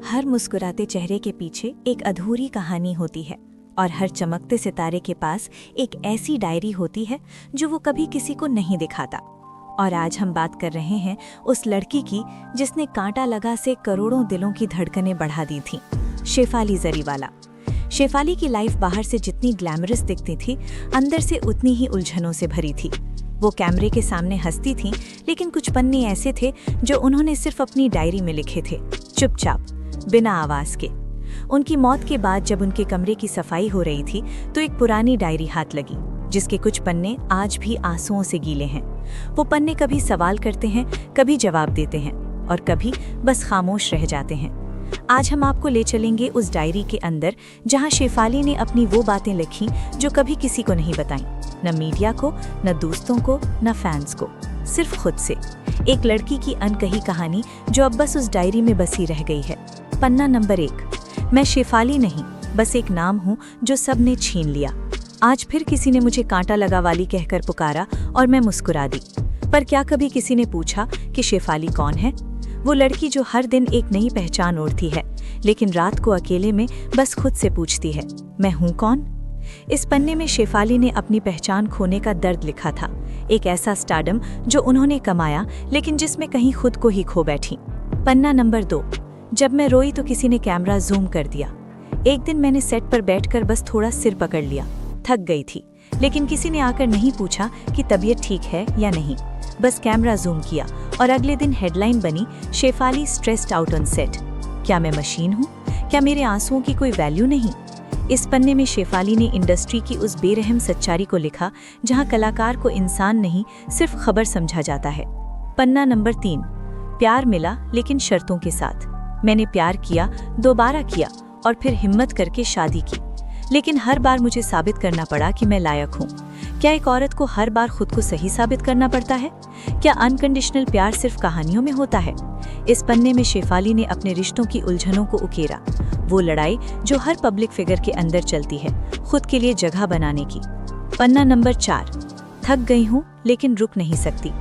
हर मुस्कुराते चेहरे के पीछे एक अधूरी कहानी होती है और हर चमकते सितारे के पास एक ऐसी डायरी होती है जो वो कभी किसी को नहीं दिखाता। और आज हम बात कर रहे हैं उस लड़की की जिसने कांटा लगा से करोड़ों दिलों की धड़कनें बढ़ा दी थीं, शेफाली जरीवाला। शेफाली की लाइफ बाहर से जितनी ग्लैमरस दिखती थी, अंदर से उतनी ही उलझनों से भरी थी। वो कैमरे के सामने हंसती थीं, लेकिन कुछ पन्ने ऐसे थे जो उन्होंने सिर्फ अपनी डायरी में लिखे थे, चुपचाप, बिना आवाज के। उनकी मौत के बाद जब उनके कमरे की सफाई हो रही थी तो एक पुरानी डायरी हाथ लगी, जिसके कुछ पन्ने आज भी आंसुओं से गीले हैं। वो पन्ने कभी सवाल करते हैं, कभी जवाब देते हैं और कभी बस खामोश रह जाते हैं। आज हम आपको ले चलेंगे उस डायरी के अंदर जहां शेफाली ने अपनी वो बातें लिखी जो कभी किसी को नहीं बताई, न मीडिया को, न दोस्तों को, न फैंस को, सिर्फ खुद से। एक लड़की की अनकही कहानी जो अब बस उस डायरी में बसी रह गई है। पन्ना नंबर 1। मैं शेफाली नहीं, बस एक नाम हूँ जो सब ने छीन लिया। आज फिर किसी ने मुझे कांटा लगा वाली कहकर पुकारा और मैं मुस्कुरा दी। पर क्या कभी किसी ने पूछा कि शेफाली कौन है? वो लड़की जो हर दिन एक नई पहचान ओढ़ती है, लेकिन रात को अकेले में बस खुद से पूछती है, मैं हूँ कौन? इस पन्ने में शेफाली ने अपनी पहचान खोने का दर्द लिखा था। एक ऐसा स्टारडम जो उन्होंने कमाया, लेकिन जिसमें कहीं खुद को ही खो बैठी। पन्ना नंबर 2। जब मैं रोई तो किसी ने कैमरा जूम कर दिया। एक दिन मैंने सेट पर बैठकर बस थोड़ा सिर पकड़ लिया, थक गई थी, लेकिन किसी ने आकर नहीं पूछा कि तबीयत ठीक है या नहीं। बस कैमरा जूम किया और अगले दिन हेडलाइन बनी, Shefali stressed out on set. क्या मैं मशीन हूँ? क्या मेरे आंसुओं की कोई वैल्यू नहीं? इस पन्ने में शेफाली ने इंडस्ट्री की उस बेरहम सच्चाई को लिखा जहां कलाकार को इंसान नहीं, सिर्फ खबर समझा जाता है। पन्ना नंबर 3। प्यार मिला लेकिन शर्तों के साथ। मैंने प्यार किया, दोबारा किया और फिर हिम्मत करके शादी की, लेकिन हर बार मुझे साबित करना पड़ा कि मैं लायक हूँ। क्या एक औरत को हर बार खुद को सही साबित करना पड़ता है? क्या अनकंडीशनल प्यार सिर्फ कहानियों में होता है? इस पन्ने में शेफाली ने अपने रिश्तों की उलझनों को उकेरा, वो लड़ाई जो हर पब्लिक फिगर के अंदर चलती है, खुद के लिए जगह बनाने की। पन्ना नंबर 4। थक गई हूँ लेकिन रुक नहीं सकती।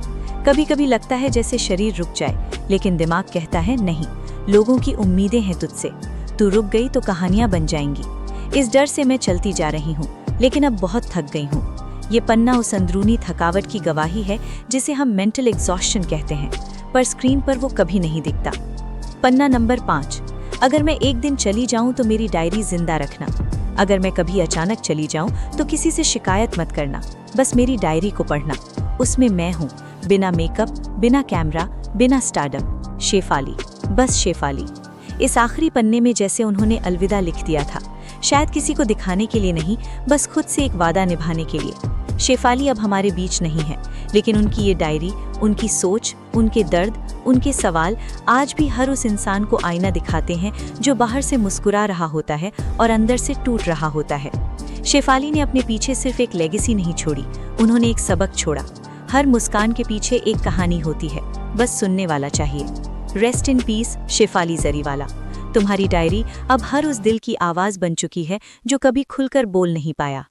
कभी कभी लगता है जैसे शरीर रुक जाए, लेकिन दिमाग कहता है नहीं, लोगों की उम्मीदें हैं तुझसे, तू रुक गई तो कहानियां बन जाएंगी। इस डर से मैं चलती जा रही हूँ, लेकिन अब बहुत थक गई हूँ। ये पन्ना उस अंदरूनी थकावट की गवाही है जिसे हम मेंटल एग्जॉस्शन कहते हैं, पर स्क्रीन पर वो कभी नहीं दिखता। पन्ना नंबर 5। अगर मैं एक दिन चली जाऊं तो मेरी डायरी जिंदा रखना। अगर मैं कभी अचानक चली जाऊं तो किसी से शिकायत मत करना, बस मेरी डायरी को पढ़ना। उसमें मैं हूँ, बिना मेकअप, बिना कैमरा, बिना स्टारडम। शेफाली, बस शेफाली। इस आखिरी पन्ने में जैसे उन्होंने अलविदा लिख दिया था, शायद किसी को दिखाने के लिए नहीं, बस खुद से एक वादा निभाने के लिए। शेफाली अब हमारे बीच नहीं है, लेकिन उनकी ये डायरी, उनकी सोच, उनके दर्द, उनके सवाल आज भी हर उस इंसान को आईना दिखाते हैं जो बाहर से मुस्कुरा रहा होता है और अंदर से टूट रहा होता है। शेफाली ने अपने पीछे सिर्फ एक लेगेसी नहीं छोड़ी, उन्होंने एक सबक छोड़ा। हर मुस्कान के पीछे एक कहानी होती है, बस सुनने वाला चाहिए। Rest in peace, Shefali Jariwala. तुम्हारी डायरी अब हर उस दिल की आवाज़ बन चुकी है जो कभी खुलकर बोल नहीं पाया।